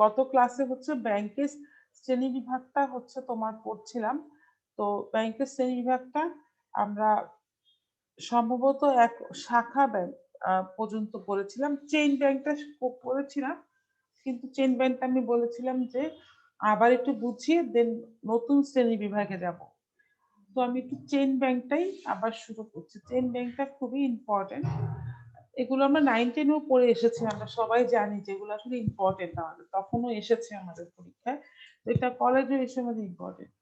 গত ক্লাসে হচ্ছে ব্যাংকের শ্রেণী বিভাগটা হচ্ছে তোমার পড়ছিলাম। তো ব্যাংকের শ্রেণী বিভাগটা আমরা সম্ভবত এক শাখা ব্যাংক পর্যন্ত পড়েছিলাম। চেইন ব্যাংকটা পড়েছিলাম। কিন্তু চেইন ব্যাংকটা আমি বলেছিলাম যে আবার একটু বুঝিয়ে দেন নতুন শ্রেণী বিভাগে যাব। তো আমি একটু চেইন ব্যাংকটাই আবার শুরু করছি। চেইন ব্যাংকটা খুবই ইম্পর্টেন্ট। এগুলো আমরা 9, 10 এও পড়ে এসেছি। আমরা সবাই জানি যে এগুলো আসলে ইম্পর্টেন্ট আমাদের। তখনও এসেছে আমাদের পরীক্ষায়। তো এটা কলেজেও এসে আমাদের ইম্পর্টেন্ট।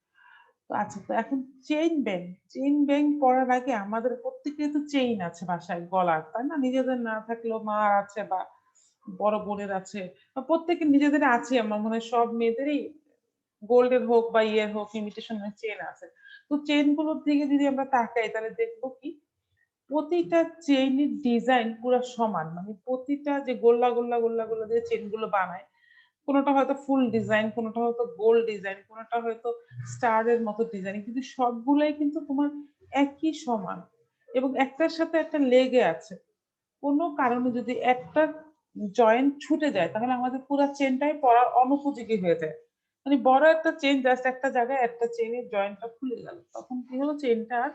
তো আচ্ছা, তো এখন চেইন ব্যাংক। চেইন ব্যাংক পড়ার আগে আমাদের প্রত্যেকেরই তো চেইন আছে বাসায় গলার, তাই না? নিজেদের না থাকলেও মার আছে বা বড় বোনের আছে বা প্রত্যেকের নিজেদের আছে। আমার মনে হয় সব মেয়েদেরই গোল্ডের হোক বা ইয়ের হোক ইমিটেশনের চেইন আছে। তো চেইন গুলোর দিকে যদি আমরা তাকাই তাহলে দেখবো কি প্রতিটা চেইনের ডিজাইন পুরা সমান। মানে প্রতিটা যে গোল্লা গোল্লা গোল্লা গোল্লা দিয়ে চেইন গুলো বানায়, কোনোটা হয়তো ফুল ডিজাইন, কোনোটা হয়তো গোল্ড ডিজাইন, কোনোটা হয়তো স্টার এর মতো ডিজাইন, কিন্তু সবগুলাই কিন্তু তোমার একই সমান এবং একটার সাথে একটা লেগে আছে। কোনো কারণে যদি একটা জয়েন্ট ছুটে যায় তাহলে আমাদের পুরো চেনটাই পড়ার অনুপযোগী হয়ে যায়। মানে বড় একটা চেন জাস্ট একটা জায়গায় একটা চেনের জয়েন্টটা খুলে গেল, তখন কি হলো চেনটা আর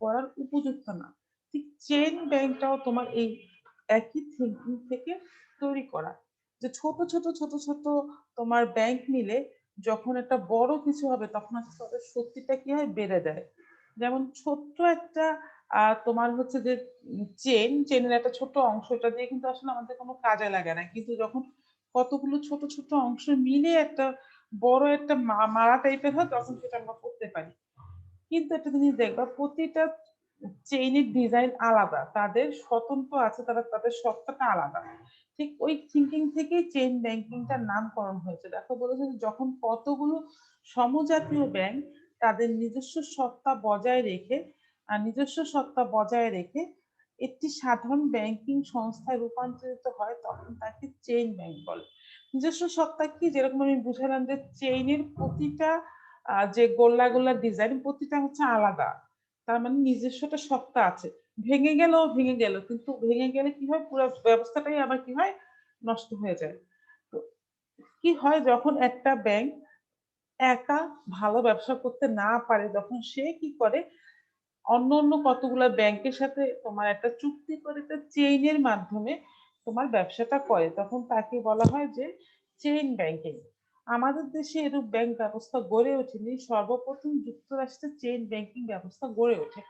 পড়ার উপযুক্ত না। ঠিক চেন ব্যাংকটাও তোমার এই একই থিঙ্কিং থেকে তৈরি করা, যে ছোট ছোট ছোট ছোট তোমার ব্যাংক মিলে যখন একটা বড় কিছু হবে তখন আসলে তাদের শক্তিটা কি হয় বেড়ে যায়। যেমন ছোট্ট একটা তোমার হচ্ছে যে চেনের একটা ছোট অংশ, এটা দিয়ে কিন্তু আসলে আমাদের কোনো কাজে লাগে না, কিন্তু যখন কতগুলো ছোট ছোট অংশ মিলে একটা বড় একটা মালা টাইপের হয় তখন সেটা আমরা করতে পারি। কিন্তু একটা জিনিস দেখবা প্রতিটা চেইনের ডিজাইন আলাদা, তাদের স্বতন্ত্র আছে, তারা তাদের সত্তাটা আলাদা। ঠিক ওই থিঙ্কিং থেকেই চেইন ব্যাংকিংটার নামকরণ হয়েছে। দেখো বলেছে যে যখন কতগুলো সমজাতীয় ব্যাংক তাদের নিজস্ব সত্তা বজায় রেখে নিজস্ব সত্তা বজায় রেখে একটি সাধারণ ব্যাংকিং সংস্থায় রূপান্তরিত হয় তখন তাকে চেইন ব্যাংক বলে। নিজস্ব সত্তা কি, যেরকম আমি বুঝালাম যে চেইনের প্রতিটা যে গোল্লা গোল্লা ডিজাইন প্রতিটা হচ্ছে আলাদা, তার মানে নিজস্ব একটা সত্তা আছে। ভেঙে গেল কিন্তু ভেঙে গেলে কি হয় পুরো ব্যবস্থাটাই আবার কি হয় নষ্ট হয়ে যায়। তো কি হয় যখন একটা ব্যাংক একা ভালো ব্যবসা করতে না পারে তখন সে কি করে অন্য অন্য কতগুলা ব্যাংকের সাথে তোমার একটা চুক্তি করে একটা চেইনের মাধ্যমে তোমার ব্যবসাটা করে, তখন তাকে বলা হয় যে চেইন ব্যাংকিং। আমাদের দেশে এরূপ ব্যাংক ব্যবস্থা গড়ে ওঠেনি, সর্বপ্রথম যুক্তরাষ্ট্রে চেইন ব্যাংকিং ব্যবস্থা গড়ে ওঠে।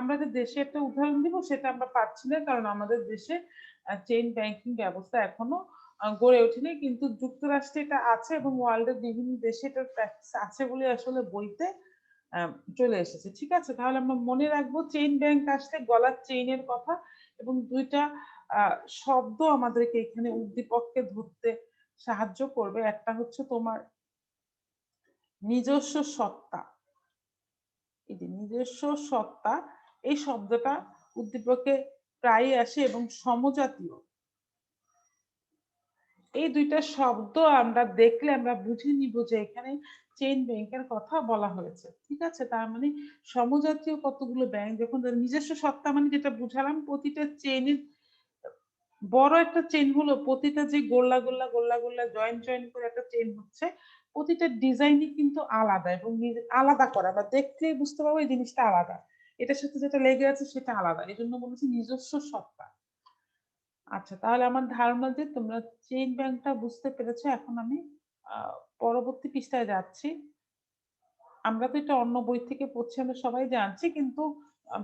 আমাদের দেশে একটা উদাহরণ দিব, সেটা আমরা পাচ্ছি না কারণ আমাদের দেশে চেইন ব্যাংকিং ব্যবস্থা এখনো গড়ে ওঠেনি, কিন্তু যুক্তরাষ্ট্রে এটা আছে এবং ওয়ার্ল্ডের বিভিন্ন দেশে এটার প্র্যাকটিস আছে বলে আসলে বইতে আহ, চলে এসেছে। ঠিক আছে, তাহলে আমরা মনে রাখবো চেইন ব্যাংক আসলে গলার চেইনের কথা এবং দুইটা শব্দ আমাদেরকে এখানে উদ্দীপককে ধরতে সাহায্য করবে। একটা হচ্ছে তোমার নিজস্ব সত্তা, এই যে নিজস্ব সত্তা এই শব্দটা উদ্দীপকে প্রায়ই আসে, এবং সমজাতীয়, এই দুইটা শব্দ আমরা দেখলে আমরা বুঝে নিব যে এখানে চেইন ব্যাংকের কথা বলা হয়েছে। ঠিক আছে, তার মানে সমজাতীয় কতগুলো ব্যাংক যখন তাদের নিজস্ব সত্তা, মানে যেটা বুঝালাম প্রতিটা চেইনের বড় একটা চেইন হলো প্রতিটা যে গোল্লা গোল্লা গোল্লা গোল্লা জয়েন্ট জয়েন্ট করে একটা চেইন হচ্ছে, প্রতিটা ডিজাইনই কিন্তু আলাদা এবং আলাদা করা বা দেখলেই বুঝতে পারবো এই জিনিসটা আলাদা, এটার সাথে যেটা লেগে আছে সেটা আলাদা, এই জন্য বলেছি নিজস্ব সত্তা। আচ্ছা, তাহলে আমার ধারণা যে তোমরা চেইন ব্যাংকটা বুঝতে পেরেছো। এখন আমি আহ, পরবর্তী পৃষ্ঠায় যাচ্ছি। আমরা তো এটা অন্য বই থেকে পড়ছি, আমরা সবাই জানছি, কিন্তু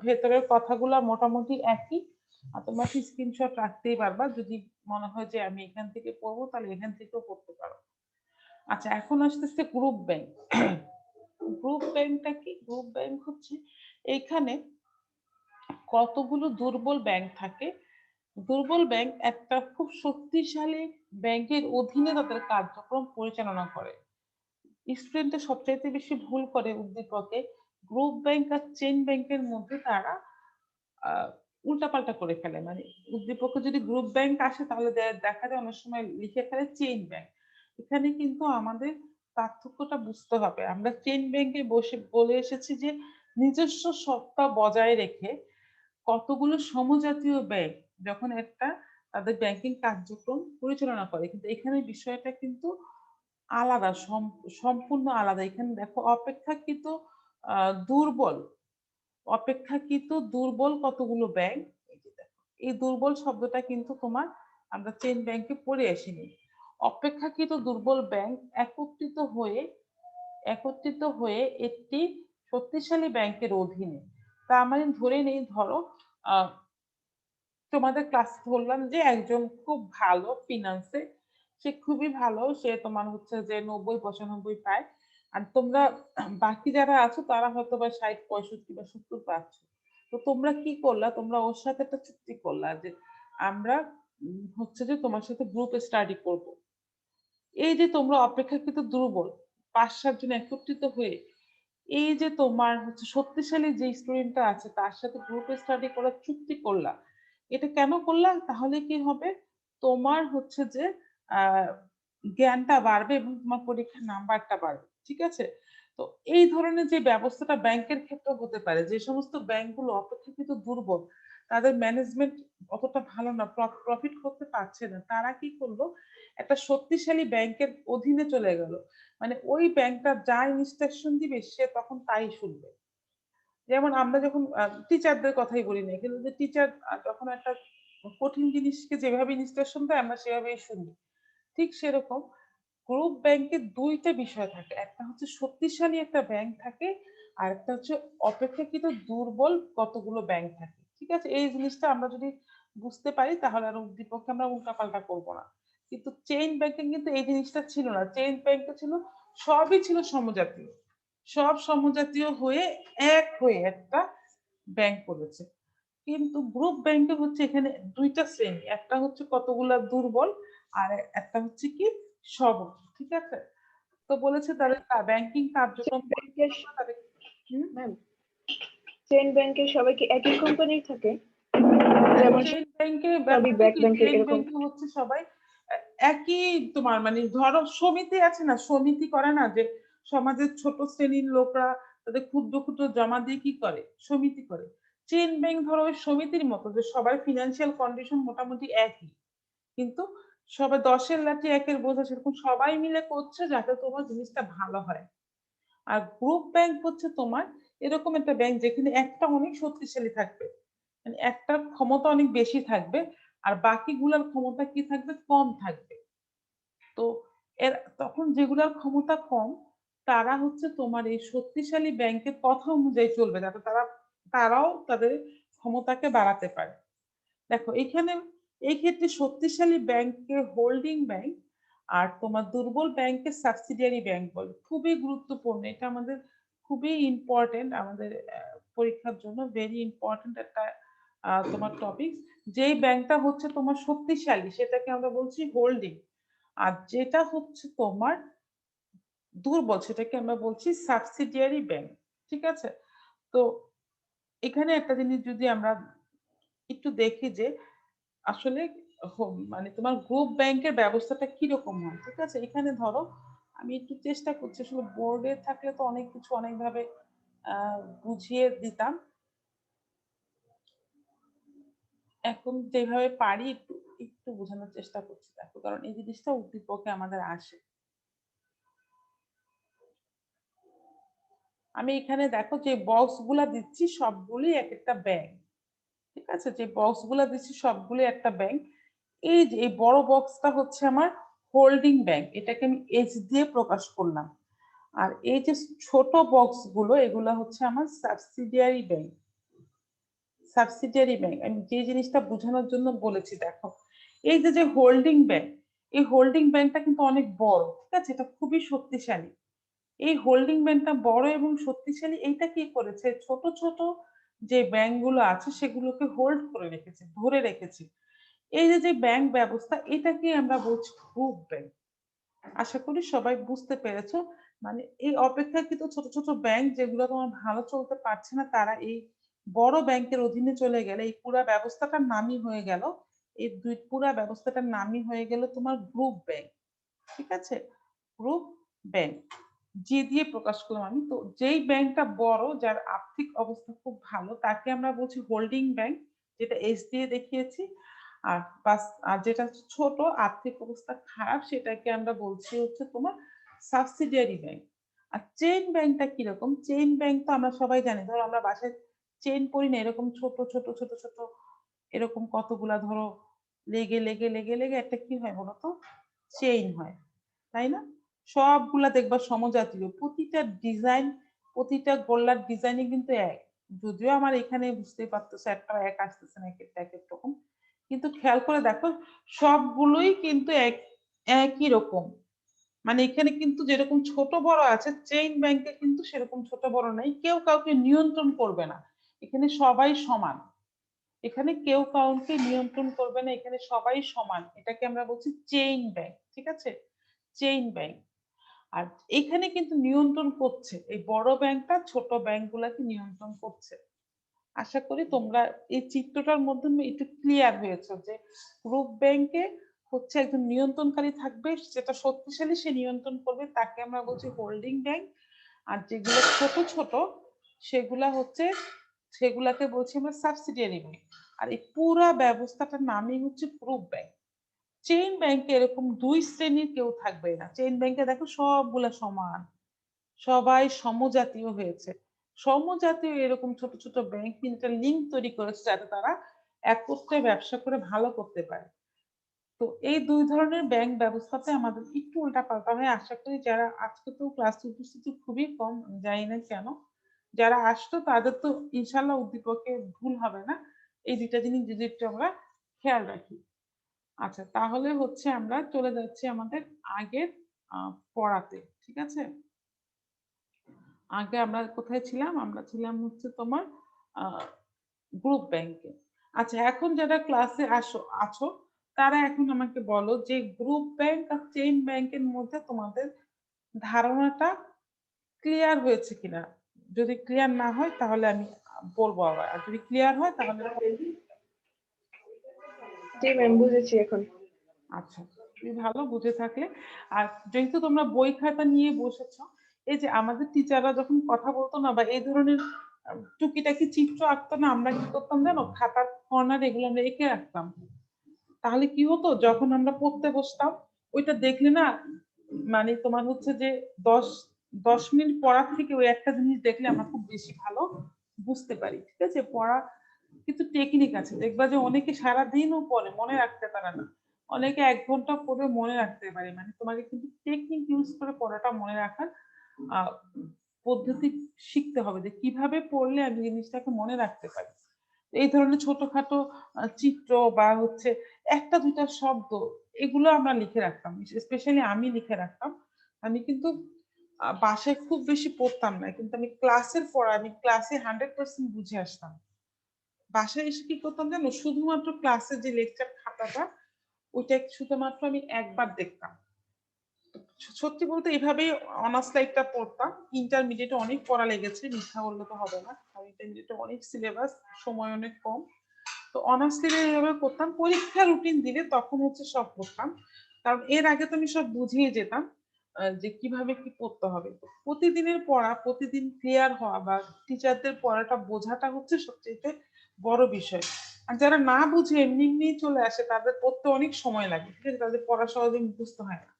ভেতরের কথাগুলো মোটামুটি একই। আর তোমরা স্ক্রিনশট রাখতেই পারবা, যদি মনে হয় যে আমি এখান থেকে পড়বো তাহলে এখান থেকেও পড়তে পারো। আচ্ছা, এখন আসতেছে গ্রুপ ব্যাংক। গ্রুপ ব্যাংকটা কি? গ্রুপ ব্যাংক হচ্ছে এখানে কতগুলো দুর্বল ব্যাংক থাকে। দুর্বল ব্যাংক একটা খুব শক্তিশালী ব্যাংকের অধীনে তাদের কার্যক্রম পরিচালনা করে। স্টুডেন্টরা সবচাইতে বেশি ভুল করে উদ্দীপকে গ্রুপ ব্যাংক আর চেইন ব্যাংকের মধ্যে তারা আহ উল্টাপাল্টা করে ফেলে। মানে উদ্দীপকে যদি গ্রুপ ব্যাংক আসে তাহলে দেখা যায় অনেক সময় লিখে ফেলে চেইন ব্যাংক। এখানে কিন্তু আমাদের পার্থক্যটা বুঝতে হবে। আমরা চেইন ব্যাংকে বসে বলে এসেছি যে নিজস্ব সত্তা বজায় রেখে কতগুলো সমজাতীয় ব্যাংক যখন একটা তাদের ব্যাংকিং কার্যক্রম পরিচালনা করে, কিন্তু এখানে বিষয়টা কিন্তু আলাদা, সম্পূর্ণ আলাদা। এখানে দেখো অপেক্ষাকৃত দুর্বল, অপেক্ষাকৃত দুর্বল কতগুলো ব্যাংক, এই যে দেখো, এই দুর্বল শব্দটা কিন্তু তোমার আমরা চেইন ব্যাংকে পড়ে আসিনি। অপেক্ষাকৃত দুর্বল ব্যাংক একত্রিত হয়ে একটি শক্তিশালী ব্যাংকের অধীনে। তার মানে ধরে নেই, ধরো আহ তোমাদের ক্লাস বললাম যে একজন খুব ভালো ফিনান্সে, সে খুবই ভালো, সে তোমার হচ্ছে যে 90-95 পায়, আর তোমরা বাকি যারা আছো তারা হয়তো বা 60-65 বা 70 পাচ্ছ। তো তোমরা কি করলা, তোমরা ওর সাথে একটা চুক্তি করলা যে আমরা হচ্ছে যে তোমার সাথে গ্রুপ স্টাডি করব। এই যে তোমরা অপেক্ষাকৃত দুর্বল 5-7 জন একত্রিত হয়ে এই যে তোমার হচ্ছে শক্তিশালী যে স্টুডেন্টটা আছে তার সাথে গ্রুপ স্টাডি করার চুক্তি করলা, এটা কেন করলা? তাহলে কি হবে, তোমার হচ্ছে যে আহ জ্ঞানটা বাড়বে এবং তোমার পরীক্ষার নাম্বারটা বাড়বে, ঠিক আছে? তো এই ধরনের যে ব্যবস্থাটা ব্যাংকের ক্ষেত্রে হতে পারে, যে সমস্ত ব্যাংকগুলো অপেক্ষাকৃত দুর্বল, তাদের ম্যানেজমেন্ট অতটা ভালো না, প্রফিট করতে পারছে না, তারা কি করলো, একটা শক্তিশালী ব্যাংকের অধীনে চলে গেল। মানে ওই ব্যাংকটা যা ইনস্ট্রাকশন দিবে সে তখন তাই শুনবে। যেমন আমরা যখন টিচারদের কথাই বলি না, কিন্তু যে টিচার যখন একটা কঠিন জিনিসকে যেভাবে ইনস্ট্রাকশন দেয় আমরা সেভাবেই শুনি। ঠিক সেরকম গ্রুপ ব্যাংকের দুইটা বিষয় থাকে, একটা হচ্ছে শক্তিশালী একটা ব্যাংক থাকে, আর একটা হচ্ছে অপেক্ষাকৃত দুর্বল কতগুলো ব্যাংক থাকে, ঠিক আছে? এই জিনিসটা আমরা যদি বুঝতে পারি তাহলে আর উদ্দীপককে আমরা উল্টাপাল্টা করবো না। কিন্তু চেইন ব্যাংকিং কিন্তু এই জিনিসটা ছিল না, চেইন ব্যাংকে ছিল সবই ছিল সমজাতীয়, সব সমজাতীয় হয়ে এক হয়ে একটা ব্যাংক করেছে। কিন্তু গ্রুপ ব্যাংকে হচ্ছে এখানে দুইটা শ্রেণী, একটা হচ্ছে কতগুলা দুর্বল, আর একটা হচ্ছে কি সবল, ঠিক আছে? তো বলেছে তাদের ব্যাংকিং কার্যক্রম ব্যাংকের পরিচালনা তাদের। হুম? ম্যাম, চেইন ব্যাংকের সবাই কি একই কোম্পানির থাকে? যেমন চেইন ব্যাংকে সবই ব্যাপারটা ব্যাক কি, ব্যাংকে চেইন এরকম। ব্যাংকে হচ্ছে সবাই একই, তোমার মানে ধরো সমিতি আছে না, সমিতি করে না যে সমাজের ছোট শ্রেণীর লোকরা তাদের ক্ষুদ্র ক্ষুদ্র জমা দিয়ে কি করে, সমিতি করে। চেইন ব্যাংক ধরো ওই সমিতির মতো, যে সবার ফিনান্সিয়াল কন্ডিশন মোটামুটি একই, কিন্তু সবাই 10-এর লাঠি 1-এর বোঝা, সেরকম সবাই মিলে করছে যাতে তোমার জিনিসটা ভালো হয়। আর গ্রুপ ব্যাংক হচ্ছে তোমার এরকম একটা ব্যাংক যেখানে একটা অনেক শক্তিশালী থাকবে, মানে একটার ক্ষমতা অনেক বেশি থাকবে, আর বাকিগুলোর ক্ষমতা কি থাকবে, কম থাকবে। তো এর তখন যেগুলোর ক্ষমতা কম, তারা হচ্ছে তোমার এই শক্তিশালী ব্যাংকের কথা অনুযায়ী চলবে, যাতে তারাও তাদের ক্ষমতাকে বাড়াতে পারে। দেখো এখানে এই ক্ষেত্রে শক্তিশালী ব্যাংককে হোল্ডিং ব্যাংক, আর তোমার দুর্বল ব্যাংককে সাবসিডিয়ারি ব্যাংক বলে। খুবই গুরুত্বপূর্ণ, এটা আমাদের খুবই ইম্পর্টেন্ট, আমাদের পরীক্ষার জন্য ভেরি ইম্পর্টেন্ট একটা তোমার টপিক। যেই ব্যাংকটা হচ্ছে তোমার শক্তিশালী সেটাকে আমরা বলছি হোল্ডিং, আর যেটা হচ্ছে তোমার দুর্বল সেটাকে আমরা বলছি সাবসিডিয়ারি ব্যাংক, ঠিক আছে? তো এখানে একটা জিনিস যদি আমরা একটু দেখি যে আসলে মানে তোমার গ্রুপ ব্যাংকের ব্যবস্থাটা কিরকম হয়, ঠিক আছে? এখানে ধরো আমি একটু চেষ্টা করছি, আসলে বোর্ডে থাকলে তো অনেক কিছু অনেকভাবে বুঝিয়ে দিতাম, এখন যেভাবে পারি একটু একটু বোঝানোর চেষ্টা করছি। দেখো কারণ এই জিনিসটা উদ্দীপকে আমাদের আসে। আমি এখানে দেখো যে বক্স গুলা দিচ্ছি সবগুলি এক একটা ব্যাংক, ঠিক আছে? যে বক্স গুলা দিচ্ছি সবগুলি একটা ব্যাংক। এই যে এই বড় বক্সটা হচ্ছে আমার হোল্ডিং ব্যাংক, এটাকে আমি এইচ দিয়ে প্রকাশ করলাম। আর এই যে ছোট বক্স গুলো এগুলো হচ্ছে আমার সাবসিডিয়ারি ব্যাংক। সাবসিডিয়ারি ব্যাংক আমি যে জিনিসটা বোঝানোর জন্য বলেছি, দেখো এই যে যে হোল্ডিং ব্যাংক, এই হোল্ডিং ব্যাংকটা কিন্তু অনেক বড়, ঠিক আছে? এটা খুবই শক্তিশালী। এই হোল্ডিং ব্যাংকটা বড় এবং শক্তিশালী, এইটা কি করেছে, ছোট ছোট যে ব্যাংক গুলো আছে সেগুলোকে হোল্ড করে রেখেছে, ধরে রেখেছে। এই যে যে ব্যাংক ব্যবস্থা, এটাকে আমরা বলছি গ্রুপ ব্যাংক। আশা করি সবাই বুঝতে পেরেছো। মানে এই অপেক্ষাকৃত ছোট ছোট ব্যাংক যেগুলো তোমার ভালো চলতে পারছে না, তারা এই বড় ব্যাংকের অধীনে চলে গেলে এই পুরা ব্যবস্থাটার নামই হয়ে গেল, এই পুরা ব্যবস্থাটার নামই হয়ে গেল তোমার গ্রুপ ব্যাংক, ঠিক আছে? গ্রুপ ব্যাংক জি দিয়ে প্রকাশ করলাম আমি। তো যেই ব্যাংকটা বড়, যার আর্থিক অবস্থা খুব ভালো, তাকে আমরা বলছি হোল্ডিং ব্যাংক, যেটা এস দিয়ে দেখিয়েছি। আর যেটা ছোট আর্থিক অবস্থা খারাপ সেটাকে আমরা বলছি হচ্ছে তোমার সাবসিডিয়ারি ব্যাংক। আর চেইন ব্যাংকটা কিরকম? চেইন ব্যাংক তো আমরা সবাই জানি, ধরো আমরা বাসায় চেইন পরি না, এরকম ছোট ছোট ছোট ছোট এরকম কতগুলা ধরো লেগে লেগে লেগে লেগে একটা কি হয় বলতো, চেইন হয়, তাই না? সবগুলা দেখবা সমজাতীয়, প্রতিটা ডিজাইন, প্রতিটা গোল্লার ডিজাইনই কিন্তু এক। যদিও আমার এখানে বুঝতে পারতেছে একটা এক আসতেছে না, এক একটা এক এক রকম, কিন্তু খেয়াল করে দেখো সবগুলোই কিন্তু একই রকম। মানে এখানে কিন্তু যেরকম ছোট বড় আছে, চেইন ব্যাংকে কিন্তু সেরকম ছোট বড় নাই, কেউ কাউকে নিয়ন্ত্রণ করবে না, এখানে সবাই সমান। এখানে কেউ কাউকে নিয়ন্ত্রণ করবে না, এখানে সবাই সমান, এটাকে আমরা বলছি চেইন ব্যাংক, ঠিক আছে? Chain bank. আর এখানে কিন্তু নিয়ন্ত্রণ করছে এই বড় ব্যাংকটা ছোট ব্যাংক গুলাকে নিয়ন্ত্রণ করছে। আশা করি তোমরা এই চিত্রটার মাধ্যমে একটু ক্লিয়ার হয়েছে যে গ্রুপ ব্যাংকে হচ্ছে একজন নিয়ন্ত্রণকারী থাকবে, যেটা শক্তিশালী সে নিয়ন্ত্রণ করবে, তাকে আমরা বলছি হোল্ডিং ব্যাংক। আর যেগুলো ছোট ছোট সেগুলাকে বলছি আমরা সাবসিডিয়ারি ব্যাংক। আর এই পুরা ব্যবস্থাটার নামই হচ্ছে গ্রুপ ব্যাংক। চেইন ব্যাংকে এরকম দুই শ্রেণীর কেউ থাকবে না, চেইন ব্যাংকে দেখো সবগুলা সমান, সবাই সমজাতীয় হয়েছে। সমজাতীয় এরকম ছোট ছোট ব্যাংক তিনটা লিঙ্ক তৈরি করেছে যাতে তারা একত্রে ব্যবসা করে ভালো করতে পারে। তো এই দুই ধরনের ব্যাংক ব্যবস্থাতে আমাদের একটু উল্টাপাল্টা হয়। আশা করি যারা আজকে তো ক্লাসে উপস্থিতি খুবই কম, আমি জানি না কেন, যারা আসতো তাদের তো ইনশাল্লাহ উদ্দীপকে ভুল হবে না। এই দুইটা জিনিস যদি একটু আমরা খেয়াল রাখি। আচ্ছা, তাহলে হচ্ছে আমরা চলে যাচ্ছি আমাদের আগের পড়াতে, ঠিক আছে? আগে আমরা কোথায় ছিলাম? আমরা ছিলাম হচ্ছে তোমার গ্রুপ ব্যাংকে। আচ্ছা, এখন যারা ক্লাসে আছো তারা এখন আমাকে বলো যে গ্রুপ ব্যাংক আর চেইন ব্যাংকের মধ্যে তোমাদের ধারণাটা ক্লিয়ার হয়েছে কিনা? যদি ক্লিয়ার না হয় তাহলে আমি বলবো আবার, আর যদি ক্লিয়ার হয় তাহলে জি ম্যাম, বুঝেছি এখন। আচ্ছা, তুমি ভালো বুঝে থাকলে। আর যেহেতু তোমরা বই খাতা নিয়ে বসেছো, এই যে আমাদের টিচাররা যখন কথা বলতো না বা এই ধরনের টুকিটাকি চিত্র আঁকতো না, আমরা কি করতাম জানো, খাতার কর্নার এগুলো আমরা এঁকে রাখতাম। তাহলে কি হতো, যখন আমরা পড়তে বসতাম ওইটা দেখলে না, মানে তোমার হচ্ছে যে দশ 10 মিনিট পড়ার থেকে ওই একটা জিনিস দেখলে আমরা খুব বেশি ভালো বুঝতে পারি, ঠিক আছে? পড়া কিন্তু টেকনিক আছে, দেখবা যে অনেকে সারাদিনও পড়ে মনে রাখতে পারে না, অনেকে 1 ঘন্টা পড়ে মনে রাখতে পারে। মানে তোমাকে কিন্তু টেকনিক ইউজ করে পড়াটা মনে রাখার আহ পদ্ধতি শিখতে হবে, যে কিভাবে পড়লে আমি জিনিসটাকে মনে রাখতে পারি। এই ধরনের ছোটখাটো চিত্র বা হচ্ছে একটা দুইটা শব্দ, এগুলো আমরা লিখে রাখতাম, স্পেশালি আমি লিখে রাখতাম। আমি কিন্তু বাসায় খুব বেশি পড়তাম না, কিন্তু আমি ক্লাসের পড়া আমি ক্লাসে 100% বুঝে আসতাম। বাসায় এসে কি করতাম জানো, শুধুমাত্র ক্লাসের যে লেকচার খাতাটা ওইটা শুধুমাত্র আমি একবার দেখতাম। সত্যি বলতে এইভাবেই অনার্স লাইফটা পড়তাম। ইন্টারমিডিয়েটে অনেক পড়া লেগেছে, মিথ্যা বললে তো হবে না, আর ইন্টারমিডিয়েটে অনেক সিলেবাস, সময় অনেক কম। তো অনার্স থেকে এইভাবে করতাম, পরীক্ষা রুটিন দিলে তখন হচ্ছে সব করতাম, কারণ এর আগে তো আমি সব বুঝিয়ে যেতাম যে কিভাবে কি করতে হবে। তো প্রতিদিনের পড়া প্রতিদিন ক্লিয়ার হওয়া বা টিচারদের পড়াটা বোঝাটা হচ্ছে সবচেয়ে বড় বিষয়। আর যারা না বুঝে এমনি এমনি চলে আসে তাদের পড়তে অনেক সময় লাগে, ঠিক আছে, তাদের পড়া সহজে মুখস্থ হয় না।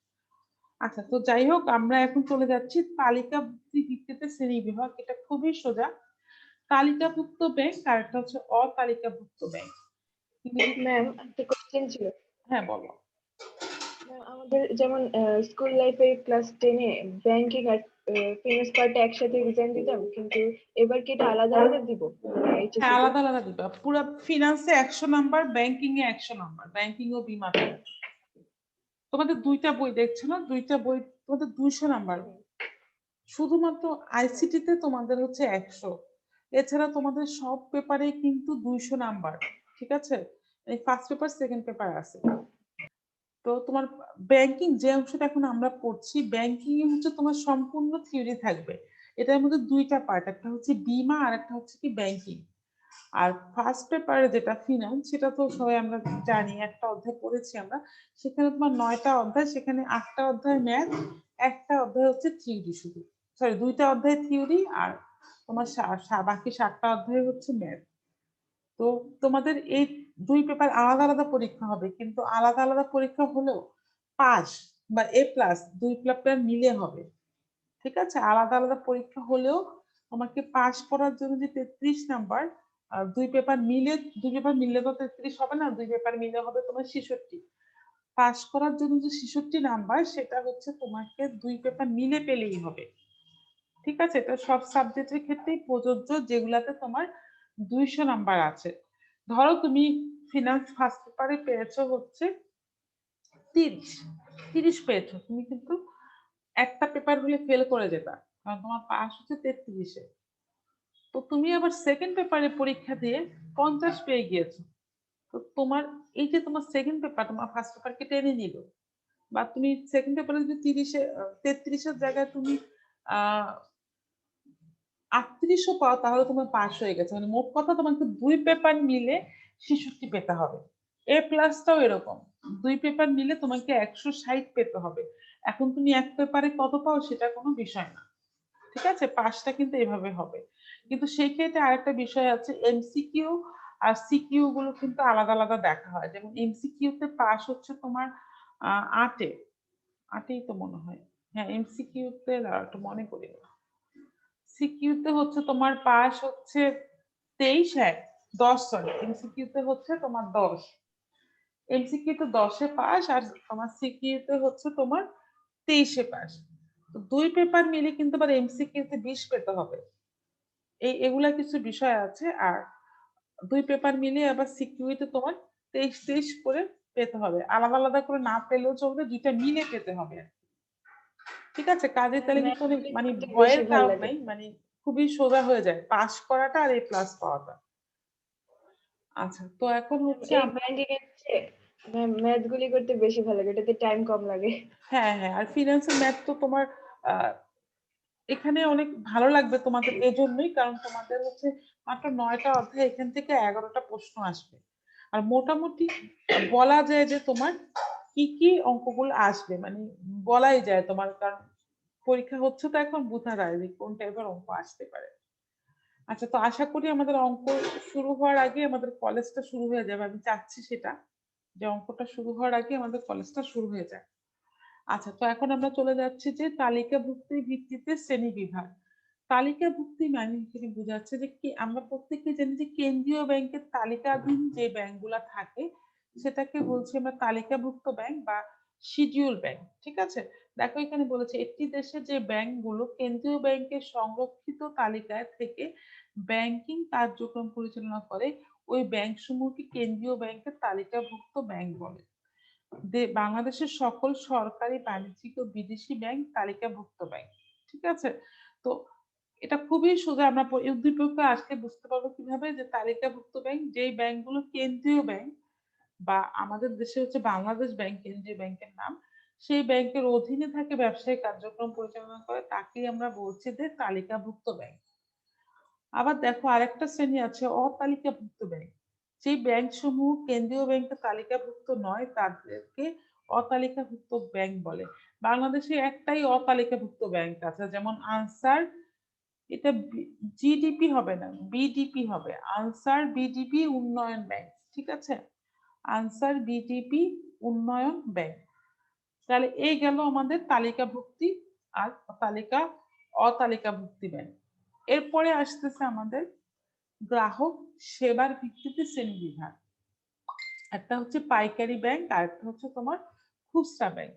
আচ্ছা, তো যাই হোক, আমরা এখন চলে যাচ্ছি তালিকাভুক্তি ভিত্তিতে শ্রেণী বিভাগ। এটা খুবই সোজা। তালিকাভুক্ত ব্যাংক আর একটা হচ্ছে অতালিকাভুক্ত ব্যাংক। ম্যাম, একটা কোশ্চেন ছিল। হ্যাঁ, বলো। ম্যাম, আমাদের যেমন স্কুল লাইফে ক্লাস 10-এ ব্যাংকিং আর ফিনান্স পার্টে একসাথে রিজাইন দিতাম, কিন্তু এবার কি এটা আলাদা আলাদা দিব হ্যাঁ, এইচএসসি তে? আলাদা আলাদা দিবা। পুরো ফিনান্সে 100 নাম্বার, ব্যাংকিং এ 100 নাম্বার, ব্যাংকিং ও বিমাতে। তোমাদের দুইটা বই দেখছো না, দুইটা বই তোমাদের 200 নাম্বার। শুধুমাত্র আইসিটি তে তোমাদের হচ্ছে 100। এছাড়া তোমাদের সব পেপারে কিন্তু 200 নাম্বার, ঠিক আছে? এই ফার্স্ট পেপার সেকেন্ড পেপার আছে। তো তোমার ব্যাংকিং যে অংশটা এখন আমরা পড়ছি, ব্যাংকিং এ হচ্ছে তোমার সম্পূর্ণ থিওরি থাকবে। এটার মধ্যে দুইটা পার্ট, একটা হচ্ছে বিমা আর একটা হচ্ছে কি ব্যাংকিং। আর ফার্স্ট পেপারে যেটা ফিনান্স, সেটা তো সবাই আমরা জানি, একটা অধ্যায় পড়েছি আমরা। সেখানে তোমার 9টা অধ্যায়, সেখানে 8টা অধ্যায় ম্যাথ, একটা অধ্যায় হচ্ছে থিওরি শুধু, সরি 2টা অধ্যায় থিওরি, আর তোমার বাকি 7টা অধ্যায় হচ্ছে ম্যাথ। তো তোমাদের এই 2 পেপার আলাদা আলাদা পরীক্ষা হবে, কিন্তু আলাদা আলাদা পরীক্ষা হলেও পাস বা A+ 2 পেপার মিলে হবে। ঠিক আছে, আলাদা আলাদা পরীক্ষা হলেও তোমাকে পাস করার জন্য যে 33 নাম্বার, 2 পেপার মিললে তো 33 হবে না, 2 পেপার মিলে হবে তোমার 66। পাস করার জন্য যে 66 নাম্বার, সেটা হচ্ছে তোমাকে 2 পেপার মিলে পেলেই হবে। ঠিক আছে, এটা সব সাবজেক্টের ক্ষেত্রেই প্রযোজ্য যেগুলাতে তোমার 200 নাম্বার আছে। ধরো তুমি ফিনান্স ফার্স্ট পেপারে পেয়েছো হচ্ছে 30 পেয়েছো, তুমি কিন্তু একটা পেপার হলে ফেল করে যেতা, কারণ তোমার পাস হচ্ছে 33-এ। তো তুমি আবার সেকেন্ড পেপারে পরীক্ষা দিয়ে 50 পেয়ে গিয়েছো। তো তোমার এই যে তোমার সেকেন্ড পেপার তোমার ফার্স্ট পেপারকে টেনে নিল, বা তুমি সেকেন্ড পেপারে যদি 33-এর জায়গায় তুমি আহ 38ও পাও, তাহলে তোমার পাস হয়ে গেছে। মানে মোট কথা তোমাকে 2 পেপার মিলে 66 পেতে হবে। A+টাও এরকম, 2 পেপার মিলে তোমাকে 160 পেতে হবে। এখন তুমি এক পেপারে কত পাও সেটা কোনো বিষয় না। ঠিক আছে, পাসটা কিন্তু এভাবে হবে। কিন্তু সেই ক্ষেত্রে আরেকটা বিষয় আছে, MCQ আর CQ গুলো কিন্তু আলাদা আলাদা দেখা হয়। যেমন MCQ তে পাস হচ্ছে তোমার 8-এ, 8-এই তো মনে হয়। হ্যাঁ, MCQ তে দাঁড়াও একটু মনে করি। সিকিউ তে হচ্ছে তোমার পাস হচ্ছে 23, হ্যাঁ 10, সরি, MCQ তে হচ্ছে তোমার 10। MCQ তে 10-এ পাস, আর তোমার সিকিউ তে হচ্ছে তোমার 23-এ পাস। তো 2 পেপার মিলে কিন্তু আবার MCQ তে 20 পেতে হবে। এগুলা কিছু বিষয় আছে। আর 2 পেপার মিলে আবার সিকিউ তে তোমার 23 করে পেতে হবে। আলাদা আলাদা করে না পেলেও চলবে, 2টা মিলে পেতে হবে। ঠিক আছে, কাজে তাহলে কিন্তু অনেক ম্যাথগুলি মানে করতে বেশি ভয়ের ভালো কারণ লাগে। নাই, মানে খুবই সোজা হয়ে যায় পাস করাটা আর A+ পাওয়াটা। আচ্ছা, তো এখন হচ্ছে এই আমরা, ব্যাংকিং এর চেয়ে ম্যাথগুলি করতে বেশি ভালো লাগে, এটাতে টাইম কম লাগে। হ্যাঁ হ্যাঁ, আর ফিনান্সের ম্যাথ তো তোমার আহ, এখানে অনেক ভালো লাগবে তোমাদের এজন্যই, কারণ তোমাদের হচ্ছে মাত্র 9টা অধ্যায়, এখান থেকে 11টা প্রশ্ন আসবে। আর মোটামুটি বলা যায় যে তোমার কি কি অঙ্কগুলো আসবে, মানে বলাই যায় তোমার, কারণ পরীক্ষা হচ্ছে তো এখন বোঝা যায় যে কোন টাইপের অঙ্ক আসতে পারে। আচ্ছা, তো আশা করি আমাদের অঙ্ক শুরু হওয়ার আগে আমাদের কলেজটা শুরু হয়ে যাবে। আমি চাচ্ছি সেটা, যে অঙ্কটা শুরু হওয়ার আগে আমাদের কলেজটা শুরু হয়ে যায়। আচ্ছা, তো এখন আমরা চলে যাচ্ছি যে তালিকাভুক্তির ভিত্তিতে শ্রেণীবিভাগ। তালিকাভুক্তি মানে এখানে বোঝাচ্ছে যে কি, আমরা প্রত্যেকে জানি যে কেন্দ্রীয় ব্যাংকের তালিকাধীন যে ব্যাংকগুলা থাকে সেটাকে বলছি আমরা তালিকাভুক্ত ব্যাংক বা শিডিউল ব্যাংক। ঠিক আছে, দেখো এখানে বলেছে একটি দেশে যে ব্যাংকগুলো কেন্দ্রীয় ব্যাংকের সংরক্ষিত তালিকায় থেকে ব্যাংকিং কার্যক্রম পরিচালনা করে, ওই ব্যাংক সমূহকে কেন্দ্রীয় ব্যাংকের তালিকাভুক্ত ব্যাংক বলে। বাংলাদেশের সকল সরকারি, বাণিজ্যিক ও বিদেশি ব্যাংক তালিকাভুক্ত ব্যাংক। ঠিক আছে, তো এটা খুবই সোজা, আমরা উদ্দীপকে আজকে বুঝতে পারবো কিভাবে, যে তালিকাভুক্ত ব্যাংক যেই ব্যাংকগুলো কেন্দ্রীয় ব্যাংক, বা আমাদের দেশে হচ্ছে বাংলাদেশ ব্যাংক কেন্দ্রীয় ব্যাংকের নাম, সেই ব্যাংকের অধীনে থাকে ব্যবসায়িক কার্যক্রম পরিচালনা করে, তাকেই আমরা বলছি যে তালিকাভুক্ত ব্যাংক। আবার দেখো আরেকটা শ্রেণী আছে অতালিকাভুক্ত ব্যাংক। যে ব্যাংক সমূহ কেন্দ্রীয় ব্যাংকের তালিকাভুক্ত নয় তাদেরকে অতালিকাভুক্ত ব্যাংক বলে। বাংলাদেশে একটাই অতালিকাভুক্ত ব্যাংক আছে, যেমন আনসার, এটা জিডিপি হবে না, বিডিপি হবে, আনসার বিডিপি উন্নয়ন ব্যাংক। ঠিক আছে, আনসার বিডিপি উন্নয়ন ব্যাংক। তাহলে এই গেল আমাদের তালিকাভুক্তি আর তালিকা অতালিকাভুক্তি ব্যাংক। এরপরে আসতেছে আমাদের গ্রাহক সেবার ভিত্তিতে শ্রেণীবিভাগ। একটা হচ্ছে পাইকারি ব্যাংক, আর একটা হচ্ছে তোমার খুচরা ব্যাংক।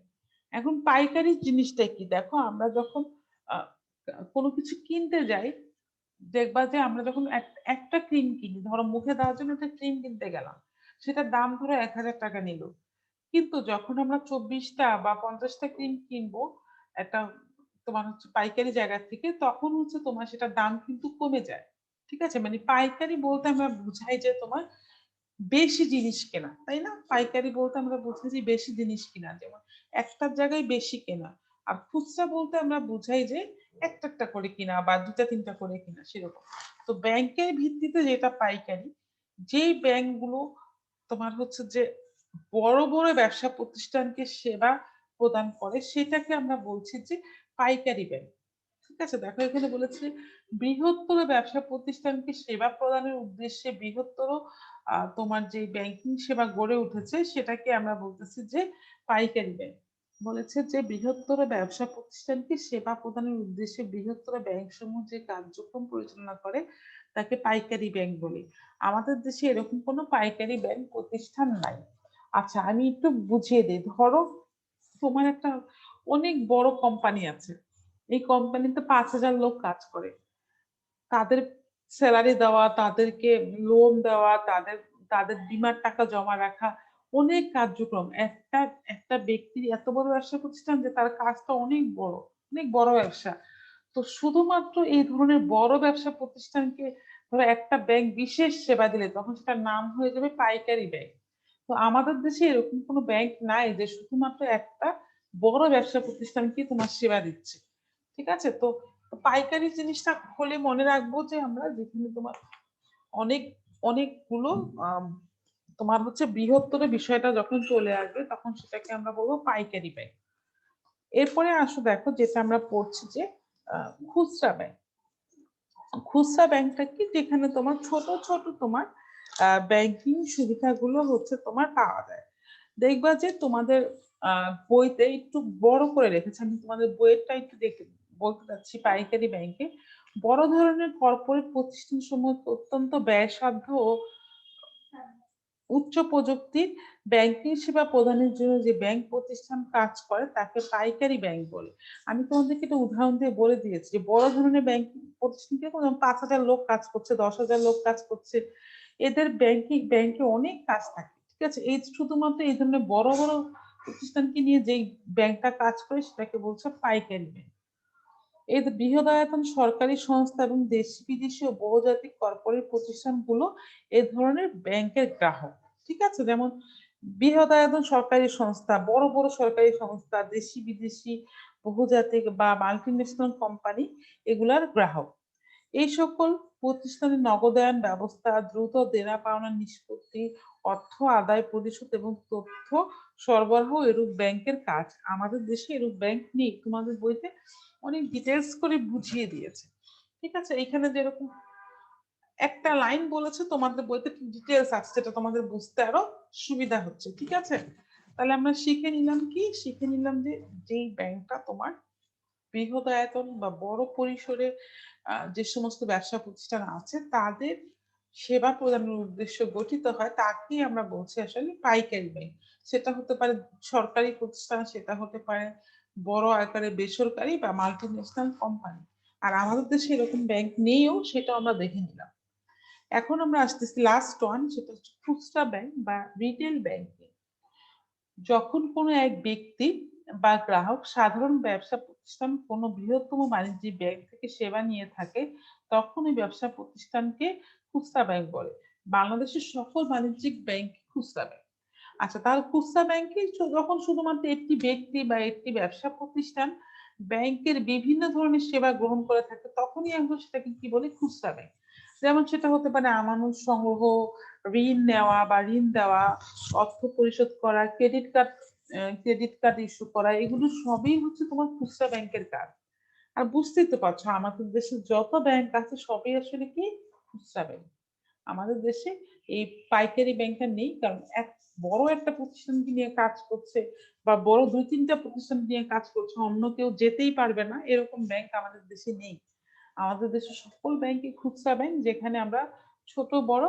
এখন পাইকারি জিনিসটা কি, দেখো আমরা যখন আহ, কোনো কিছু কিনতে যাই, দেখবা যে আমরা যখন একটা ক্রিম কিনি, ধরো মুখে দেওয়ার জন্য একটা ক্রিম কিনতে গেলাম, সেটার দাম ধরো 1000 টাকা নিল। কিন্তু যখন আমরা 24টা বা 50টা ক্রিম কিনবো একটা তোমার হচ্ছে পাইকারি জায়গা থেকে, তখন হচ্ছে তোমার সেটার দাম কিন্তু কমে যায়। ঠিক আছে, মানে পাইকারি বলতে আমরা বুঝাই যে তোমার বেশি জিনিস কেনা, তাই না? পাইকারি বলতে আমরা বুঝি যে বেশি জিনিস কিনা, যেমন একটার জায়গায় বেশি কেনা। আর খুচরা বলতে আমরা বুঝাই যে একটা একটা করে কিনা বা দুটা তিনটা করে কিনা, সেরকম। তো ব্যাংকের ভিত্তিতে যেটা পাইকারি, যেই ব্যাংকগুলো তোমার হচ্ছে যে বড় বড় ব্যবসা প্রতিষ্ঠানকে সেবা প্রদান করে, সেটাকে আমরা বলছি যে পাইকারি ব্যাংক। ঠিক আছে? দেখো এখানে বলেছে বৃহত্তর ব্যবসা প্রতিষ্ঠানকে সেবা প্রদানের উদ্দেশ্যে বৃহত্তর তোমার যে ব্যাংকিং সেবা গড়ে উঠেছে সেটাকে আমরা বলতেছি যে পাইকারি ব্যাংক। বলেছে যে বৃহত্তর ব্যবসা প্রতিষ্ঠানকে সেবা প্রদানের উদ্দেশ্যে বৃহত্তর ব্যাংক সমূহ যে কার্যক্রম পরিচালনা করে তাকে পাইকারি ব্যাংক বলি। আমাদের দেশে এরকম কোনো পাইকারি ব্যাংক প্রতিষ্ঠান নাই। আচ্ছা আমি একটু বুঝিয়ে দিই। ধরো তোমার একটা অনেক বড় কোম্পানি আছে, এই কোম্পানিতে 5,000 লোক কাজ করে, তাদের স্যালারি দেওয়া, তাদেরকে লোন দেওয়া, তাদের তাদের বীমার টাকা জমা রাখা, অনেক কার্যক্রম। একটা একটা ব্যক্তির এত বড় ব্যবসা প্রতিষ্ঠান যে তার কাজটা অনেক বড়, অনেক বড় ব্যবসা। তো শুধুমাত্র এই ধরনের বড় ব্যবসা প্রতিষ্ঠানকে ধরো একটা ব্যাংক বিশেষ সেবা দিলে তখন সেটার নাম হয়ে যাবে পাইকারি ব্যাংক। তো আমাদের দেশে এরকম কোনো ব্যাংক নাই যে শুধুমাত্র একটা বড় ব্যবসা প্রতিষ্ঠানকে তোমার সেবা দিচ্ছে। ঠিক আছে? তো পাইকারি জিনিসটা হলে মনে রাখবো যে আমরা যেখানে তোমার অনেক অনেকগুলো আম, তোমার হচ্ছে বৃহত্তর বিষয়টা যখন চলে আসবে তখন সেটাকে আমরা বলবো পাইকারি ব্যাংক। এরপরে আসো দেখো যেটা আমরা পড়ছি যে খুচরা ব্যাংক। খুচরা ব্যাংকটা কি, যেখানে তোমার ছোট ছোট তোমার ব্যাংকিং সুবিধাগুলো হচ্ছে তোমার পাওয়া যায়। দেখবা যে তোমাদের বইতে একটু বড় করে রেখেছে, আমি তোমাদের বইয়েরটা একটু দেখে বলতে চাচ্ছি। পাইকারি ব্যাংকে বড় ধরনের কর্পোরেট প্রতিষ্ঠান সমূহ অত্যন্ত ব্যয়সাধ্য ও উচ্চ প্রযুক্তির ব্যাংকিং সেবা প্রদানের জন্য যে ব্যাংক প্রতিষ্ঠান কাজ করে তাকে পাইকারি ব্যাংক বলে। আমি তোমাদেরকে একটা উদাহরণ দিয়ে বলে দিয়েছি যে বড় ধরনের ব্যাংকিং প্রতিষ্ঠান কি 5,000 লোক কাজ করছে, 10,000 লোক কাজ করছে, এদের ব্যাংকে অনেক কাজ থাকে। ঠিক আছে? এই শুধুমাত্র এই ধরনের বড় বড় প্রতিষ্ঠানকে নিয়ে যেই ব্যাংকটা কাজ করে সেটাকে বলছে পাইকারি ব্যাংক। এই বৃহদায়তন সরকারি সংস্থা এবং দেশি বিদেশি ও বহুজাতিক কর্পোরেট প্রতিষ্ঠানগুলো এ ধরনের ব্যাংকের গ্রাহক। ঠিক আছে? যেমন বৃহদায়তন সরকারি সংস্থা, বড় বড় সরকারি সংস্থা, দেশি বিদেশি বহুজাতিক বা মাল্টিন্যাশনাল কোম্পানি এগুলার গ্রাহক। এই সকল প্রতিষ্ঠানের নগদায়ন ব্যবস্থা, দ্রুত দেনা পাওনা নিষ্পত্তি, অর্থ আদায় পরিশোধ এবং তথ্য সরবরাহ এরূপ ব্যাংকের কাজ। আমাদের দেশে এরূপ ব্যাংক নেই, তোমাদের বইতে অনেক ডিটেলস করে বুঝিয়ে দিয়েছে। ঠিক আছে? এখানে যেরকম একটা লাইন বলেছে তোমাদের বইতে ডিটেলস আছে যেটা তোমাদের বুঝতে আরো সুবিধা হচ্ছে। ঠিক আছে? তাহলে আমরা শিখে নিলাম কি, শিখে নিলাম যে যেই ব্যাংকটা তোমার বৃহদায়তন বা বড় পরিসরে যে সমস্ত ব্যবসা প্রতিষ্ঠান আছে তাদের সেবা প্রদানের উদ্দেশ্যে গঠিত হয় তাকেই আমরা বলছি আসলে পাইকারি ব্যাংক। সেটা হতে পারে সরকারি প্রতিষ্ঠান, সেটা হতে পারে বড় আকারে বেসরকারি বা মাল্টিন্যাশনাল কোম্পানি। আর আমাদের দেশে এরকম ব্যাংক নেইও, সেটা আমরা দেখে নিলাম। এখন আমরা আসতেছি লাস্ট ওয়ান, সেটা হচ্ছে খুচরা ব্যাংক বা রিটেল ব্যাংকিং। যখন কোনো এক ব্যক্তি বা গ্রাহক সাধারণ ব্যবসা প্রতিষ্ঠান কোনো বৃহত্তম বাণিজ্যিক ব্যাংক থেকে সেবা নিয়ে থাকে তখন ওই ব্যবসা প্রতিষ্ঠানকে খুচরা ব্যাংক বলে। বাংলাদেশের সকল বাণিজ্যিক ব্যাংক খুচরা ব্যাংক। আচ্ছা, তাহলে খুচরা ব্যাংকে যখন শুধুমাত্র একটি ব্যক্তি বা একটি ব্যবসা প্রতিষ্ঠান ব্যাংকের বিভিন্ন ধরনের সেবা গ্রহণ করে থাকে তখনই আমরা সেটাকে কি বলি, খুচরা ব্যাংক। যেমন সেটা হতে পারে আমানত সংগ্রহ, ঋণ নেওয়া বা ঋণ দেওয়া, অর্থ পরিশোধ করা, ক্রেডিট কার্ড ইস্যু করা, এগুলো সবই হচ্ছে তোমার খুচরা ব্যাংকের কাজ। আর বুঝতেই তো পারছো আমাদের দেশে যত ব্যাংক আছে সবই আসলে কি, খুচরা ব্যাংক। আমাদের দেশে এই পাইকারি ব্যাংকটা নেই, কারণ বড় একটা প্রতিষ্ঠানকে নিয়ে কাজ করছে বা বড় 2-3টা প্রতিষ্ঠান নিয়ে কাজ করছে, অন্য কেউ যেতেই পারবে না এরকম ব্যাংক আমাদের দেশে নেই। আমাদের দেশে সকল ব্যাংকই খুচরা ব্যাংক, যেখানে আমরা ছোট বড়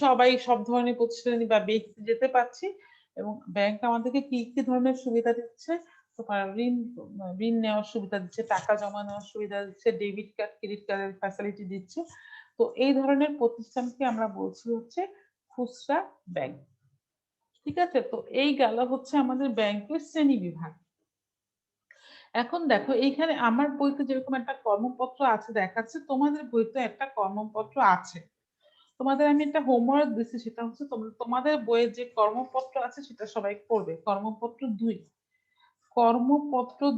সবাই সব ধরনের প্রতিষ্ঠান বা ব্যক্তি যেতে পারছি। এবং ব্যাংক আমাদেরকে কি কি ধরনের সুবিধা দিচ্ছে, তোমার ঋণ নেওয়ার সুবিধা দিচ্ছে, টাকা জমা নেওয়ার সুবিধা দিচ্ছে, ডেবিট কার্ড ক্রেডিট কার্ডের ফ্যাসিলিটি দিচ্ছে। তো এই ধরনের প্রতিষ্ঠানকে আমরা বলছি হচ্ছে খুচরা ব্যাংক। ঠিক আছে? তো এই গেল হচ্ছে আমাদের ব্যাংকের শ্রেণী বিভাগ। এখন দেখো এইখানে আমার বইতে যেরকম একটা কর্মপত্র আছে দেখাচ্ছে, তোমাদের বইতে একটা কর্মপত্র আছে। তোমাদের আমি একটা হোমওয়ার্ক দিচ্ছি, সেটা হচ্ছে তোমাদের বইয়ে যে কর্মপত্র আছে সেটা সবাই করবে। কর্মপত্র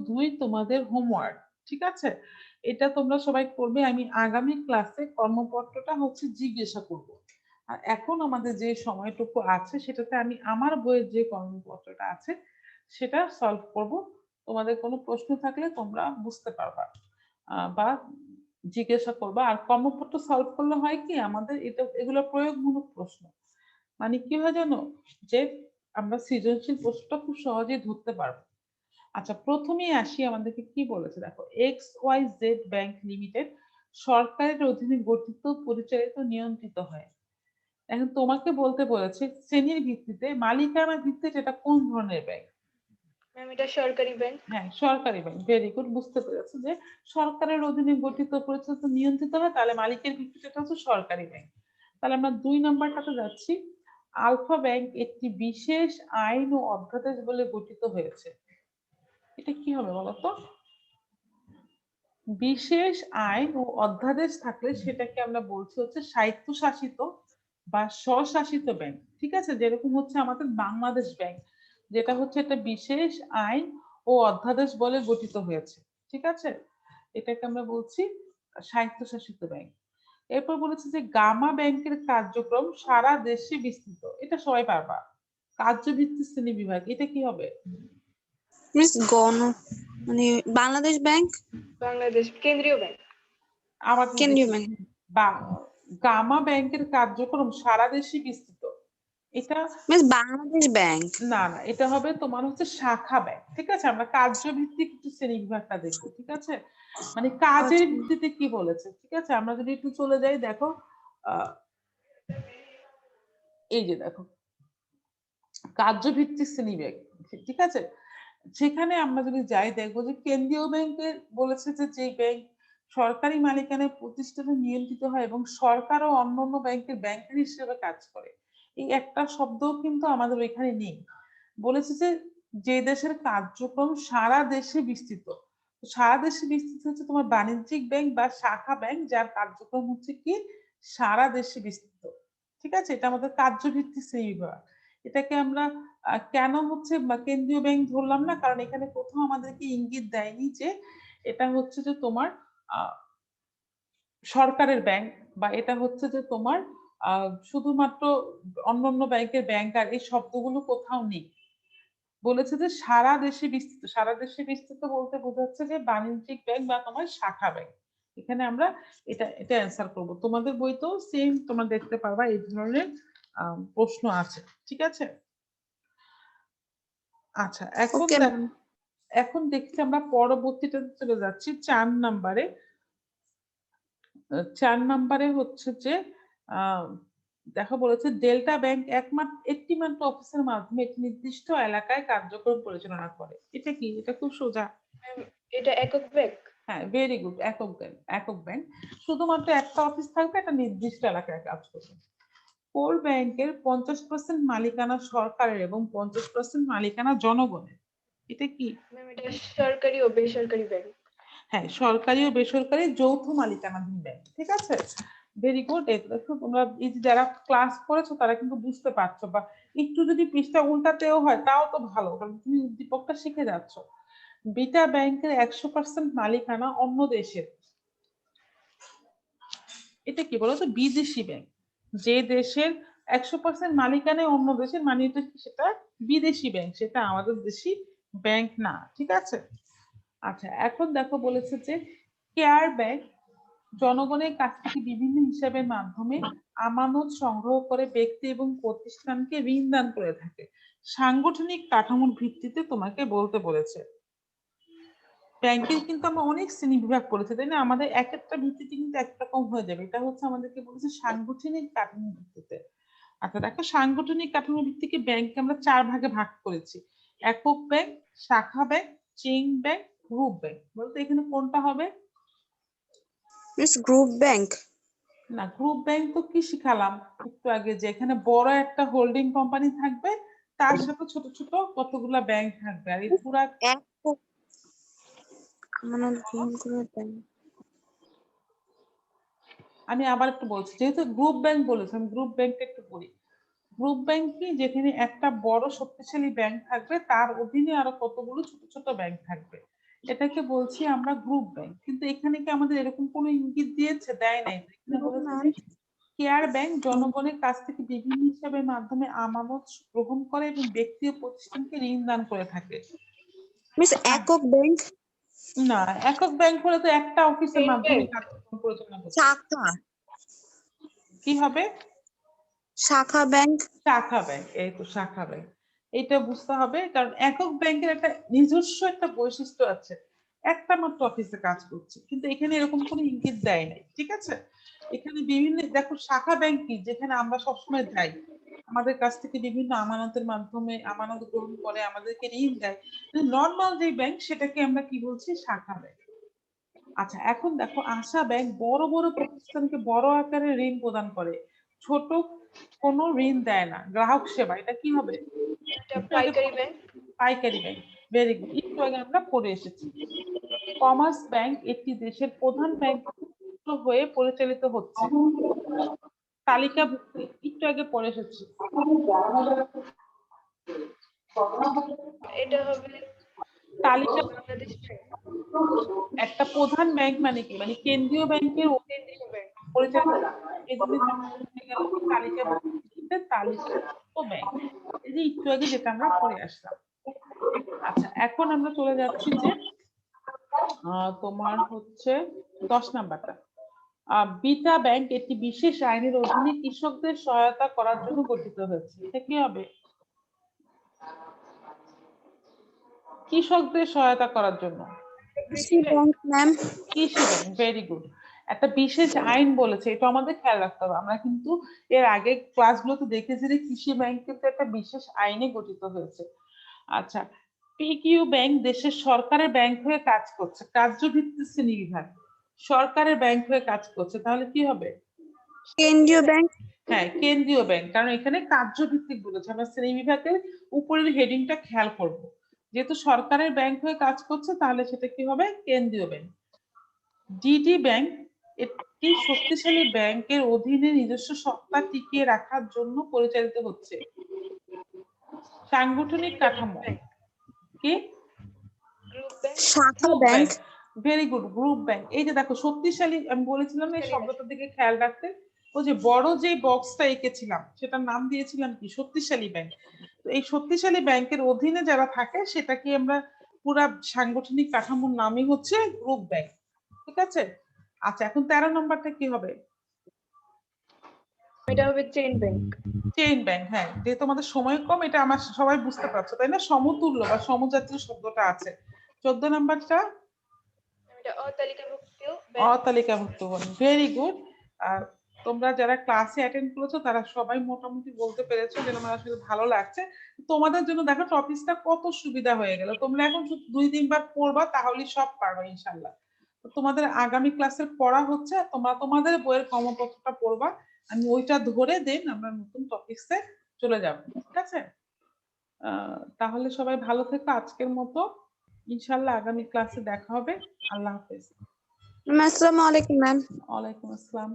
2 তোমাদের হোমওয়ার্ক। ঠিক আছে? এটা তোমরা সবাই করবে। আমি আগামী ক্লাসে কর্মপত্রটা হচ্ছে জিজ্ঞাসা করব। আর এখন আমাদের যে সময়টুকু আছে সেটাতে আমি আমার বইয়ের যে কর্মপত্রটা আছে সেটা সলভ করব। তোমাদের কোনো প্রশ্ন থাকলে তোমরা বুঝতে পারবা। বা জিজ্ঞাসা করবা। আর কর্মপত্র সলভ করলে হয় কি আমাদের এগুলো প্রয়োগমূলক প্রশ্ন। মানে কি হয় জানো, যে আমরা সৃজনশীল প্রশ্নটা খুব সহজেই ধরতে পারবো। আচ্ছা, প্রথমেই আসি, আমাদেরকে কি বলেছে দেখো, XYZ ব্যাংক লিমিটেড সরকারের অধীনে গঠিত, পরিচালিত, নিয়ন্ত্রিত হয়। এখন তোমাকে বলতে বলেছে শ্রেণীর ভিত্তিতে, মালিকানার ভিত্তিতে এটা কোন ধরনের ব্যাংক। ম্যাম এটা সরকারি ব্যাংক। হ্যাঁ, সরকারি ব্যাংক, ভেরি গুড, বুঝতে পেরেছো যে সরকারের অধীনে গঠিত, পরিচালিত, নিয়ন্ত্রিত হয়, তাহলে মালিকের ভিত্তিতে এটা হচ্ছে সরকারি ব্যাংক। তাহলে আমরা 2 নাম্বারটাতে যাচ্ছি। আলফা ব্যাংক একটি বিশেষ আইন ও অধ্যাদেশ বলে গঠিত হয়েছে। এটা কি হবে বলতো? বিশেষ আইন ও অধ্যাদেশ থাকলে সেটাকে আমরা বলছি হচ্ছে স্বায়ত্তশাসিত বা স্বশাসিত ব্যাংক। ঠিক আছে, যেরকম হচ্ছে আমাদের বাংলাদেশ ব্যাংক, যেটা হচ্ছে একটা বিশেষ আইন ও অধ্যাদেশ বলে গঠিত হয়েছে। ঠিক আছে, এটাকে আমরা বলছি স্বায়ত্তশাসিত ব্যাংক। এরপর বলেছে যে গামা ব্যাংকের কার্যক্রম সারা দেশে বিস্তৃত। এটা সবাই পারবা। কার্যভিত্তিক শ্রেণী বিভাগ, এটা কি হবে? মিস মানে বাংলাদেশ ব্যাংক, বাংলাদেশ কেন্দ্রীয় ব্যাংক। আবার কেন্দ্রীয় ব্যাংক। গামা ব্যাংকের কার্যক্রম সারা দেশে বিস্তৃত। এটা মিস বাংলাদেশ ব্যাংক। না, এটা হবে তোমার হচ্ছে শাখা ব্যাংক। ঠিক আছে, আমরা কার্যভিত্তিক একটু শ্রেণী বিভাগটা দেখবো। ঠিক আছে, মানে কাজের আচ্ছা। ভিত্তিতে কি বলেছে। ঠিক আছে, আমরা যদি একটু চলে যাই, দেখো এই যে দেখো কার্যভিত্তিক শ্রেণী ব্যাংক। ঠিক আছে, সেখানে আমরা যদি যাই দেখবো যে কেন্দ্রীয় ব্যাংকের বলেছে যে ব্যাংক সরকারি মালিকানায় প্রতিষ্ঠানে নিয়ন্ত্রিত হয় এবং সরকার ও অন্যান্য ব্যাংকের ব্যাংকার হিসেবে কাজ করে। এই একটা শব্দও কিন্তু আমাদের এখানে নেই। বলেছে যে যে দেশের কার্যক্রম সারা দেশে বিস্তৃত। সারা দেশে বিস্তৃত হচ্ছে তোমার বাণিজ্যিক ব্যাংক বা শাখা ব্যাংক, যার কার্যক্রম হচ্ছে কি সারা দেশে বিস্তৃত। ঠিক আছে, এটা আমাদের কার্যভিত্তিক শ্রেণী বিভাগ। এটাকে আমরা কেন হচ্ছে কেন্দ্রীয় ব্যাংক ধরলাম না, কারণ এখানে কোথাও আমাদেরকে ইঙ্গিত দেয়নি যে এটা হচ্ছে যে তোমার সরকারের ব্যাংক, বা এটা হচ্ছে যে তোমার শুধুমাত্র অন্যান্য ব্যাংকের ব্যাংকার, এই শব্দগুলো কোথাও নেই। বলেছে যে সারা দেশে বিস্তৃত। সারা দেশে বিস্তৃত বলতে বোঝাচ্ছে যে বাণিজ্যিক ব্যাংক বা তোমার শাখা ব্যাংক। এখানে আমরা এটা অ্যান্সার করব। তোমাদের বইতেও সেম তোমরা দেখতে পারবা এই ধরনের প্রশ্ন আছে। ঠিক আছে, আচ্ছা এখন দেখছি আমরা পরবর্তীটাতে চলে যাচ্ছি 4 নাম্বারে। 4 নাম্বারে হচ্ছে যে দেখো বলেছে ডেল্টা ব্যাংক একটি মাত্র অফিসের মাধ্যমে একটি নির্দিষ্ট এলাকায় কার্যক্রম পরিচালনা করে। এটা কি? এটা খুব সোজা। এটা একক ব্যাংক। হ্যাঁ, ভেরি গুড, একক ব্যাংক। শুধুমাত্র একটা অফিস থাকবে, একটা নির্দিষ্ট এলাকায় কাজ করবে। কোর ব্যাংকের 50% মালিকানা সরকারের এবং 50% মালিকানা জনগণের। এটা কি? ম্যাম এটা সরকারি ও বেসরকারি ব্যাংক। হ্যাঁ, সরকারি ও বেসরকারি যৌথ মালিকানাধীন ব্যাংক। ঠিক আছে, ভেরি গুড। দেখো তোমরা এই যে যারা ক্লাস করেছো তারা কিন্তু বুঝতে পারছো, বা একটু যদি পৃষ্ঠা উল্টাতেও হয় তাও তো ভালো, কারণ তুমি উদ্দীপকটা শিখে যাচ্ছ। বিটা ব্যাংকের 100% মালিকানা অন্য দেশের। এটা কি বলতো? বিদেশি ব্যাংক। যে দেশের 100% মালিকানায় অন্য দেশের, মানে এটা কি? সেটা বিদেশি ব্যাংক, সেটা আমাদের দেশি ব্যাংক না। ঠিক আছে, আচ্ছা এখন দেখো বলেছে যে কেয়ার ব্যাংক জনগণের কাছ থেকে বিভিন্ন হিসাবের মাধ্যমে আমানত সংগ্রহ করে ব্যক্তি এবং প্রতিষ্ঠানকে ঋণ দান করে থাকে। সাংগঠনিক কাঠামোর ভিত্তিতে তোমাকে বলতে বলেছে। ব্যাংকের কিন্তু আমরা অনেক শ্রেণী বিভাগ করেছি, তাই না? আমাদের এক একটা ভিত্তিতে কিন্তু একরকম হয়ে যাবে। এটা হচ্ছে আমাদেরকে বলেছে সাংগঠনিক কাঠামোর ভিত্তিতে। আচ্ছা দেখো, সাংগঠনিক কাঠামোর ভিত্তিতে ব্যাংককে আমরা 4 ভাগে ভাগ করেছি: একক ব্যাংক, শাখা bank, chain bank, group bank. বলতো এখানে কোনটা হবে? Miss group bank. না, গ্রুপ ব্যাংক তো কি শিখালাম একটু আগে, যে এখানে বড় একটা হোল্ডিং কোম্পানি থাকবে, তার সাথে ছোট ছোট কতগুলা ব্যাংক থাকবে, আর এই পুরা আমানত গ্রহণ করে ব্যাংক। আমি আবার একটু বলছি, যেহেতু গ্রুপ ব্যাংক বলেছে, আমি গ্রুপ ব্যাংকটা একটু বলি। গ্রুপ ব্যাংক কি? যেখানে একটা বড় শক্তিশালী ব্যাংক থাকবে, তার অধীনে আরো কতগুলো ছোট ছোট ব্যাংক থাকবে, এটাকে বলছি আমরা গ্রুপ ব্যাংক। কিন্তু এখানে কি আমাদের এরকম কোনো ইঙ্গিত দিয়েছে? দেয় নাই। এখানে বলেছে যে কেয়ার ব্যাংক জনগণের কাছ থেকে বিভিন্ন হিসাবের মাধ্যমে আমানত গ্রহণ করে এবং ব্যক্তি ও প্রতিষ্ঠানকে ঋণ দান করে থাকে। মিস একক ব্যাংক। না, একক ব্যাংক হলে তো একটা অফিসের Chain মাধ্যমে bank? কার্যক্রম পরিচালনা করতে শাখা কি হবে? শাখা ব্যাংক। শাখা ব্যাংক, এই তো শাখা ব্যাংক। এটা বুঝতে হবে, কারণ একক ব্যাংকের একটা নিজস্ব একটা বৈশিষ্ট্য আছে, একটা মাত্র অফিসে কাজ করছে, কিন্তু এখানে এরকম কোনো ইঙ্গিত দেয় নাই। ঠিক আছে, এখানে বিভিন্ন দেখো শাখা ব্যাংক কি, যেখানে আমরা সবসময় যাই, আমাদের কাছ থেকে বিভিন্ন আমানতের মাধ্যমে আমানত গ্রহণ করে আমাদেরকে ঋণ দেয়। নর্মাল যে ব্যাংক সেটাকে আমরা কি বলছি? শাখা ব্যাংক। আচ্ছা, এখন দেখো আশা ব্যাংক বড় বড় প্রতিষ্ঠানকে বড় আকারে ঋণ প্রদান করে, ছোট কোনো ঋণ দেয় না। গ্রাহক সেবা, এটা কি হবে? এটা একটু আগে পাইকারি ব্যাংক। পাইকারি ব্যাংক, ভেরি গুড, একটু আগে আমরা পড়ে এসেছি। কমার্স ব্যাংক একটি দেশের প্রধান ব্যাংক হয়ে পরিচালিত হচ্ছে, তালিকাভুক্ত, একটু আগে পড়ে এসেছি। এটা হবে তালিকা, বাংলাদেশ ব্যাংক। একটা প্রধান ব্যাংক মানে কি, মানে কেন্দ্রীয় ব্যাংকের কেন্দ্রীয় ব্যাংক। পরিচালিত, এগুলি গেল কি তালিকাভুক্ত, তালিকাভুক্ত ব্যাংক। এই যে একটু আগে যেটা আমরা পড়ে আসলাম। আচ্ছা, এখন আমরা চলে যাচ্ছি যে তোমার হচ্ছে 10 নাম্বারটা। বিটা ব্যাংক একটি বিশেষ আইনের অধীনে কৃষকদের সহায়তা করার জন্য গঠিত হয়েছে। এটা কি হবে? কৃষকদের সহায়তা করার জন্য। কৃষি ব্যাংক ম্যাম। কৃষি ব্যাংক, ভেরি গুড। একটা বিশেষ আইন বলেছে, এটা আমাদের খেয়াল রাখতে হবে। আমরা কিন্তু এর আগে ক্লাসগুলোতে দেখেছি যে কৃষি ব্যাংক কিন্তু একটা বিশেষ আইনে গঠিত হয়েছে। আচ্ছা, পিকিউ ব্যাংক দেশের সরকারের ব্যাংক হয়ে কাজ করছে, কার্যভিত্তিক শ্রেণীবিভাগ, সরকারের ব্যাংক হয়ে কাজ করছে, তাহলে কি হবে? কেন্দ্রীয় ব্যাংক। হ্যাঁ, কেন্দ্রীয় ব্যাংক, কারণ এখানে কার্যভিত্তিক বলেছে। আমরা শ্রেণীবিভাগের উপরের হেডিংটা খেয়াল করব, যেহেতু সরকারের ব্যাংক হয়ে কাজ করছে তাহলে সেটা কি হবে? কেন্দ্রীয় ব্যাংক। ডিডি ব্যাংক একটি শক্তিশালী ব্যাংকের অধীনে নিজস্ব সত্তা টিকিয়ে রাখার জন্য পরিচালিত হচ্ছে, সাংগঠনিক কাঠামো কি? Group bank. শাখা bank. Very good, group bank. এই যে দেখো শক্তিশালী, আমি বলেছিলাম না এই শব্দটার দিকে খেয়াল রাখতে। ওই যে বড় যে বক্সটা এঁকেছিলাম সেটার নাম দিয়েছিলাম কি? শক্তিশালী ব্যাংক। তো এই শক্তিশালী ব্যাংকের অধীনে যারা থাকে সেটাকে আমরা পুরা সাংগঠনিক কাঠামোর নামই হচ্ছে গ্রুপ ব্যাংক। ঠিক আছে, আচ্ছা এখন 13 নম্বরটা কি হবে? এটা হবে চেইন ব্যাংক। চেইন ব্যাংক, হ্যাঁ, যেহেতু আমাদের সময় কম, এটা আমার সবাই বুঝতে পারছো তাই না? সমতুল্য বা সমজাতীয় শব্দটা আছে। 14 নাম্বারটা এটা অতালিকাভুক্ত ব্যাংক। অতালিকাভুক্ত, ভেরি গুড। আর তোমরা যারা ক্লাসে অ্যাটেন্ড করেছো তারা সবাই মোটামুটি বলতে পেরেছো, যেন আমার আসলে ভালো লাগছে। তোমাদের জন্য দেখো টপিকটা কত সুবিধা হয়ে গেল। তোমরা এখন শুধু 2-3 বার পড়বা, তাহলেই সব পারবে ইনশাআল্লাহ। তো তোমাদের আগামী ক্লাসের পড়া হচ্ছে, তোমরা তোমাদের বইয়ের কর্মপত্রটা পড়বা, আমি ওইটা ধরে দেন আমরা নতুন টপিকসে চলে যাব। ঠিক আছে, তাহলে সবাই ভালো থেকো আজকের মতো। ইনশাআল্লাহ আগামী ক্লাসে দেখা হবে। আল্লাহ হাফেজ। আসসালামু আলাইকুম ম্যাম। ওয়ালাইকুম আসসালাম।